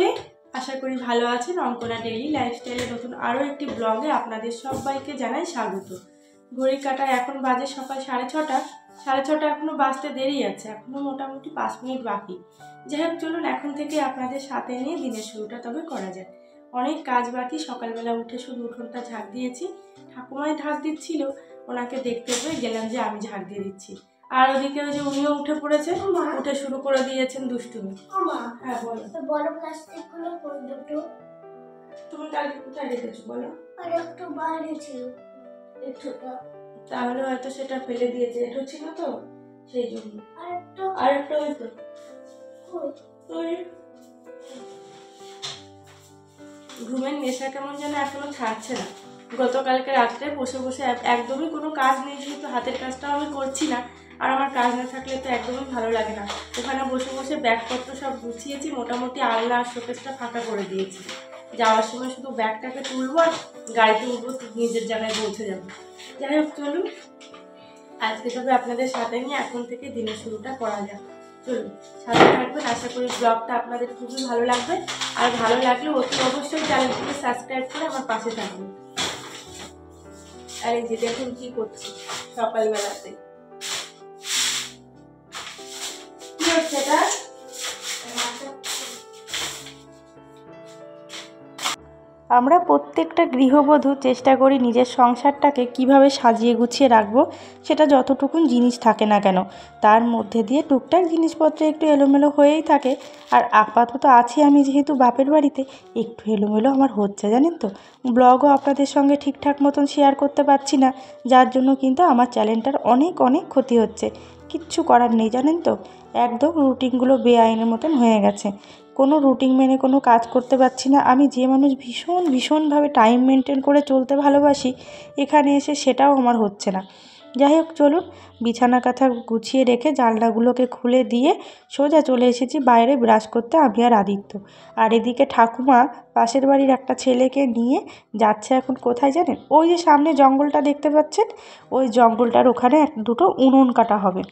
সকলে, আশা করি ভালো আছেন। অঙ্কনা ডেইলি লাইফস্টাইলের নতুন আরও একটি ব্লগে আপনাদের সবাইকে জানাই স্বাগত। ঘড়ির কাঁটায় এখন বাজে সকাল 6:30। 6:30 এখনও বাজতে দেরি আছে, এখনও মোটামুটি 5 মিনিট বাকি। যাই হোক, চলুন এখন থেকে আপনাদের সাথে নিয়ে দিনের শুরুটা তবে করা যায়। অনেক কাজ বাকি। সকালবেলা উঠে শুধু উঠোনটা ঝাড় দিয়েছি, ঠাকুমায় ঝাড় দিচ্ছিল, ওনাকে দেখতে পেয়ে গেলাম যে আমি ঝাড় দিয়ে দিচ্ছি। আর ওদিকে ওই যে উনিও উঠে পড়েছে, উঠে শুরু করে দিয়েছেন দুষ্টুমি। হ্যাঁ বলো। বড় প্লাস্টিক গুলো কোন দুটো? তুমি কালকে কোথায় রেখেছো বলো? আর একটু বাইরে ছিল, একটুটা। তাহলে হয়তো সেটা ফেলে দিয়েছে, এটা ছিল তো সেই জন্য। আর একটা ওই তো ওই ঘুমের নেশা কেমন যেন এখনো ছাড়ছে না। গতকালকে রাত্রে বসে বসে একদমই কোনো কাজ নেই, যেহেতু হাতের কাজটাও আমি করছি না, আর আমার কাজ না থাকলে তো একদমই ভালো লাগে না। ওখানে বসে বসে ব্যাগপত্র সব গুছিয়েছি, মোটামুটি আলনা আর শোকেসটা ফাঁকা করে দিয়েছি। যাওয়ার সময় শুধু ব্যাগটাকে তুলবো আর গাড়িতে উঠবো, নিজের জায়গায় পৌঁছে যাবো। যাই হোক, চলুন আজকে তবে আপনাদের সাথে নিয়ে এখন থেকে দিনের শুরুটা করা যাক। চলুন সাথে থাকবেন, আশা করি ব্লগটা আপনাদের খুবই ভালো লাগবে। আর ভালো লাগলে অতি অবশ্যই চ্যানেলটিকে সাবস্ক্রাইব করে আমার পাশে থাকবেন। আর এই যে দেখুন কি করছি সকালবেলাতে, কি হচ্ছে এটা? আমরা প্রত্যেকটা গৃহবধূ চেষ্টা করি নিজের সংসারটাকে কিভাবে সাজিয়ে গুছিয়ে রাখবো, সেটা যতটুকুন জিনিস থাকে না কেন তার মধ্যে দিয়ে টুকটাক জিনিসপত্র একটু এলোমেলো হয়েই থাকে। আর আপাতত আছি আমি যেহেতু বাপের বাড়িতে, একটু এলোমেলো আমার হচ্ছে জানেন তো। ব্লগও আপনাদের সঙ্গে ঠিকঠাক মতন শেয়ার করতে পারছি না, যার জন্য কিন্তু আমার চ্যানেলটার অনেক ক্ষতি হচ্ছে। কিচ্ছু করার নেই জানেন তো, একদম রুটিনগুলো বেআইনের মতন হয়ে গেছে। কোনো রুটিন মেনে কোনো কাজ করতে পারছি না। আমি যে মানুষ ভীষণভাবে টাইম মেনটেন করে চলতে ভালোবাসি, এখানে এসে সেটাও আমার হচ্ছে না। যাই হোক, চলুন বিছানা কাঁথা গুছিয়ে রেখে জানলাগুলোকে খুলে দিয়ে সোজা চলে এসেছি বাইরে ব্রাশ করতে, আমি আর আদিত্য। আর এদিকে ঠাকুমা পাশের বাড়ির একটা ছেলেকে নিয়ে যাচ্ছে এখন কোথায় জানেন? ওই যে সামনে জঙ্গলটা দেখতে পাচ্ছেন, ওই জঙ্গলটার ওখানে দুটো উনুন কাটা হবে।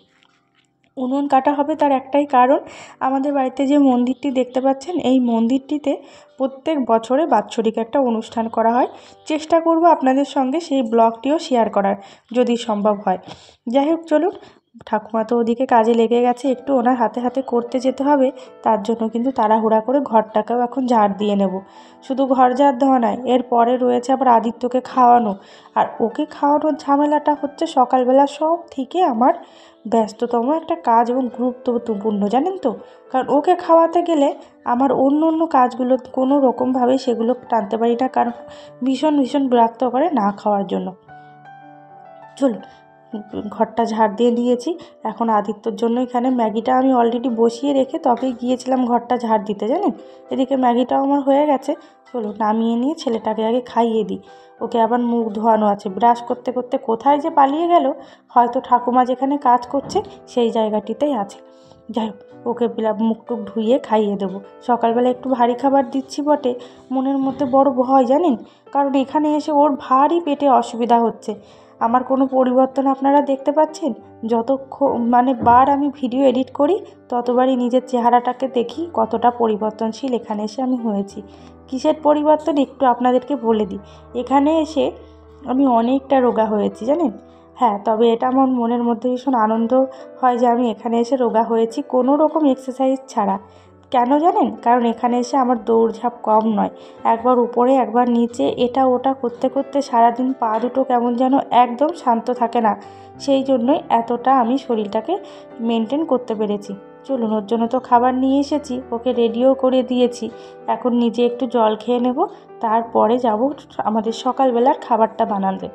উনুন কাটা হবে তার একটাই কারণ, আমাদের বাড়িতে যে মন্দিরটি দেখতে পাচ্ছেন, এই মন্দিরটিতে প্রত্যেক বছরে বাৎসরিক একটা অনুষ্ঠান করা হয়। চেষ্টা করব আপনাদের সঙ্গে সেই ব্লগটিও শেয়ার করার, যদি সম্ভব হয়। যাই হোক, চলুন। ঠাকুমা তো ওদিকে কাজে লেগে গেছে, একটু ওনার হাতে হাতে করতে যেতে হবে, তার জন্য কিন্তু তাড়াহুড়া করে ঘরটাকেও এখন ঝাড় দিয়ে নেব। শুধু ঘর ঝাড় দেওয়া নয়, এরপরে রয়েছে আবার আদিত্যকে খাওয়ানো। আর ওকে খাওয়ানোর ঝামেলাটা হচ্ছে সকালবেলা সব থেকে আমার ব্যস্ততম একটা কাজ এবং গুরুত্বপূর্ণ জানেন তো। কারণ ওকে খাওয়াতে গেলে আমার অন্য কাজগুলো কোনো রকমভাবেই সেগুলো টানতে পারি না, কারণ ভীষণ বিরক্ত করে না খাওয়ার জন্য। চলুন, ঘরটা ঝাড় দিয়ে নিয়েছি। এখন আদিত্যর জন্য এখানে ম্যাগিটা আমি অলরেডি বসিয়ে রেখে তবেই গিয়েছিলাম ঘরটা ঝাড় দিতে জানেন। এদিকে ম্যাগিটাও আমার হয়ে গেছে। চলুন নামিয়ে নিয়ে ছেলেটাকে আগে খাইয়ে দিই। ওকে আবার মুখ ধোয়ানো আছে, ব্রাশ করতে করতে কোথায় যে পালিয়ে গেল, হয়তো ঠাকুমা যেখানে কাজ করছে সেই জায়গাটিতেই আছে। যাই হোক, ওকে মুখ টুক ধুইয়ে খাইয়ে দেবো। সকালবেলা একটু ভারী খাবার দিচ্ছি বটে, মনের মধ্যে বড় ভয় জানেন, কারণ এখানে এসে ওর ভারী পেটে অসুবিধা হচ্ছে। আমার কোনো পরিবর্তন আপনারা দেখতে পাচ্ছেন? বার আমি ভিডিও এডিট করি, ততবারই নিজের চেহারাটাকে দেখি কতটা পরিবর্তনশীল এখানে এসে আমি হয়েছি। কিসের পরিবর্তন একটু আপনাদেরকে বলে দিই। এখানে এসে আমি অনেকটা রোগা হয়েছি জানেন। হ্যাঁ, তবে এটা আমার মনের মধ্যে ভীষণ আনন্দ হয় যে আমি এখানে এসে রোগা হয়েছি কোনো রকম এক্সারসাইজ ছাড়া। কেন জানেন? কারণ এখানে এসে আমার দৌড়ঝাঁপ কম নয়, একবার উপরে একবার নিচে এটা ওটা করতে করতে সারাদিন পা দুটো কেমন যেন একদম শান্ত থাকে না। সেই জন্যই এতটা আমি শরীরটাকে মেনটেন করতে পেরেছি। চলুন, ওর জন্য তো খাবার নিয়ে এসেছি, ওকে রেডিও করে দিয়েছি। এখন নিজে একটু জল খেয়ে নেব, তারপরে যাব আমাদের সকালবেলার খাবারটা বানাতে।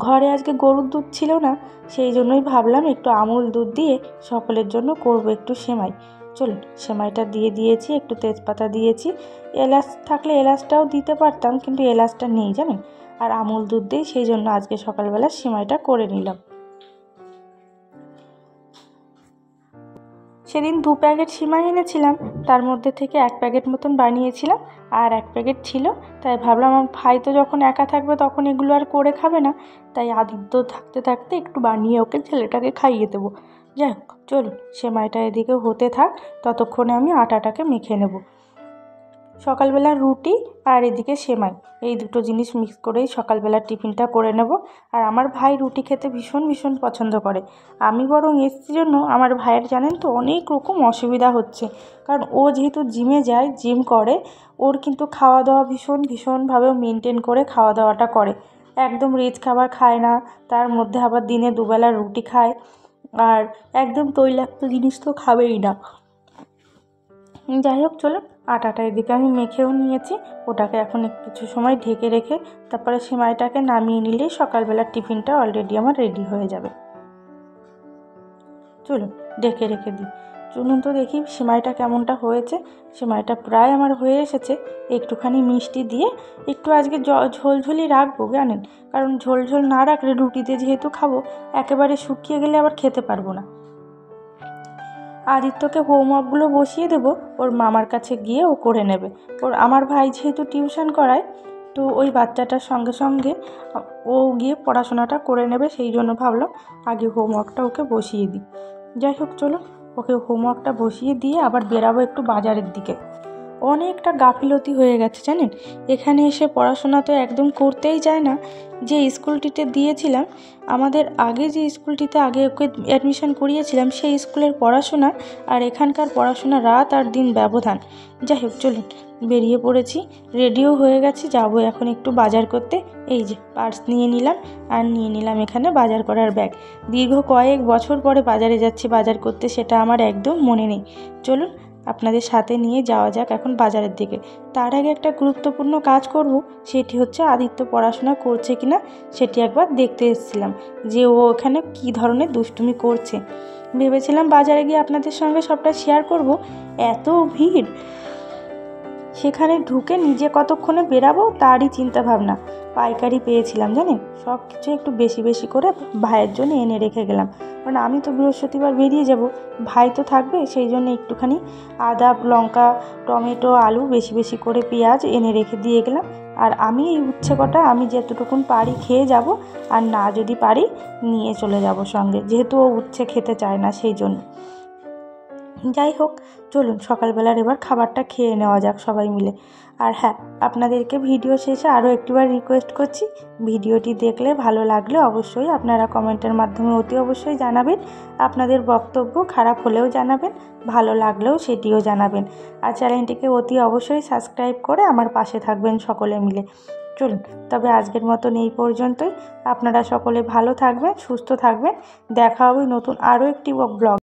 ঘরে আজকে গরুর দুধ ছিল না, সেই জন্যই ভাবলাম একটু আমুল দুধ দিয়ে সকলের জন্য করব একটু সেমাই। চলুন, সেমাইটা দিয়ে দিয়েছি, একটু তেজপাতা দিয়েছি। এলাচ থাকলে এলাচটাও দিতে পারতাম, কিন্তু এলাচটা নেই জানেন। আর আমুল দুধ দিই, সেই জন্য আজকে সকালবেলা সেমাইটা করে নিলাম। সেদিন 2 প্যাকেট সিমাই এনেছিলাম, তার মধ্যে থেকে 1 প্যাকেট মতন বানিয়েছিলাম, আর 1 প্যাকেট ছিল। তাই ভাবলাম আমার ভাই তো যখন একা থাকবে তখন এগুলো আর করে খাবে না, তাই আদিত্য থাকতে থাকতে একটু বানিয়ে ওকে ছেলেটাকে খাইয়ে দেবো। যাই হোক, চলুন সেমাইটা এদিকে হতে থাক, ততক্ষণে আমি আটাটাকে মেখে নেব। সকালবেলা রুটি আর এদিকে সেমাই, এই দুটো জিনিস মিক্স করেই সকালবেলার টিফিনটা করে নেব। আর আমার ভাই রুটি খেতে ভীষণ ভীষণ পছন্দ করে। আমি বরং এসছি জন্য আমার ভাইয়ের জানেন তো অনেক রকম অসুবিধা হচ্ছে, কারণ ও যেহেতু জিমে যায়, জিম করে, ওর কিন্তু খাওয়া দাওয়া ভীষণভাবে মেনটেন করে খাওয়া দাওয়াটা করে। একদম রিচ খাবার খায় না, তার মধ্যে আবার দিনে দুবেলা রুটি খায়, আর একদম তৈলাক্ত জিনিস তো খাবেই না। যাই হোক চলুন, আটাটা এদিকে আমি মেখেও নিয়েছি, ওটাকে এখন কিছু সময় ঢেকে রেখে তারপরে সেমাইটাকে নামিয়ে নিলেই সকালবেলার টিফিনটা অলরেডি আমার রেডি হয়ে যাবে। চলুন ঢেকে রেখে দিই। চলুন তো দেখি সেমাইটা কেমনটা হয়েছে। সেমাইটা প্রায় আমার হয়ে এসেছে। একটুখানি মিষ্টি দিয়ে একটু আজকে ঝোলঝোলই রাখবো জানেন, কারণ ঝোলঝোল না রাখলে রুটিতে যেহেতু খাবো একেবারে শুকিয়ে গেলে আবার খেতে পারবো না। আদিত্যকে হোমওয়ার্কগুলো বসিয়ে দেবো, ওর মামার কাছে গিয়ে ও করে নেবে। আমার ভাই যেহেতু টিউশন করায়, তো ওই বাচ্চাটার সঙ্গে সঙ্গে ও গিয়ে পড়াশোনাটা করে নেবে, সেই জন্য ভাবলাম আগে হোমওয়ার্কটা ওকে বসিয়ে দিই। যাই হোক চলুন, ওকে হোমওয়ার্কটা বসিয়ে দিয়ে আবার বেরাবো একটু বাজারের দিকে। অনেকটা গাফিলতি হয়ে গেছে জানেন, এখানে এসে পড়াশোনা তো একদম করতেই চায় না। যে স্কুলটিতে দিয়েছিলাম, আমাদের আগে যে স্কুলটিতে আগে ওকে অ্যাডমিশন করিয়েছিলাম, সেই স্কুলের পড়াশোনা আর এখানকার পড়াশোনা রাত আর দিন ব্যবধান। যাই হোক চলুন, বেরিয়ে পড়েছি, রেডিও হয়ে গেছি, যাবো এখন একটু বাজার করতে। এই যে পার্স নিয়ে নিলাম, আর নিয়ে নিলাম এখানে বাজার করার ব্যাগ। দীর্ঘ কয়েক বছর পরে বাজারে যাচ্ছি বাজার করতে, সেটা আমার একদম মনে নেই। চলুন আপনাদের সাথে নিয়ে যাওয়া যাক এখন বাজারের দিকে। তার আগে একটা গুরুত্বপূর্ণ কাজ করব, সেটি হচ্ছে আদিত্য পড়াশোনা করছে কিনা সেটি একবার দেখতে এসেছিলাম, যে ও ওখানে কী ধরনের দুষ্টুমি করছে। ভেবেছিলাম বাজারে গিয়ে আপনাদের সঙ্গে সবটা শেয়ার করব, এত ভিড়, সেখানে ঢুকে নিজে কতক্ষণে বেরাবো তারই চিন্তা ভাবনা। পাইকারি পেয়েছিলাম জানেন, সব কিছু একটু বেশি বেশি করে ভাইয়ের জন্য এনে রেখে গেলাম, কারণ আমি তো বৃহস্পতিবার বেরিয়ে যাব, ভাই তো থাকবে, সেই জন্য একটুখানি আদা, লঙ্কা, টমেটো, আলু, বেশি বেশি করে পেঁয়াজ এনে রেখে দিয়ে গেলাম। আর আমি এই উচ্ছে কটা আমি যেতটুকুন পারি খেয়ে যাব, আর না যদি পারি নিয়ে চলে যাব সঙ্গে, যেহেতু ও উচ্ছে খেতে চায় না সেই জন্য। যাই হোক চলুন সকালবেলার এবার খাবারটা খেয়ে নেওয়া যাক সবাই মিলে। আর হ্যাঁ, আপনাদেরকে ভিডিও শেষে আরও একটিবার রিকোয়েস্ট করছি, ভিডিওটি দেখলে ভালো লাগলে অবশ্যই আপনারা কমেন্টের মাধ্যমে অতি অবশ্যই জানাবেন আপনাদের বক্তব্য, খারাপ হলেও জানাবেন, ভালো লাগলেও সেটিও জানাবেন। আর চ্যানেলটিকে অতি অবশ্যই সাবস্ক্রাইব করে আমার পাশে থাকবেন সকলে মিলে। চলুন তবে আজকের মতন এই পর্যন্তই। আপনারা সকলে ভালো থাকবেন, সুস্থ থাকবেন, দেখা হবে নতুন আরও একটি ব্লগ।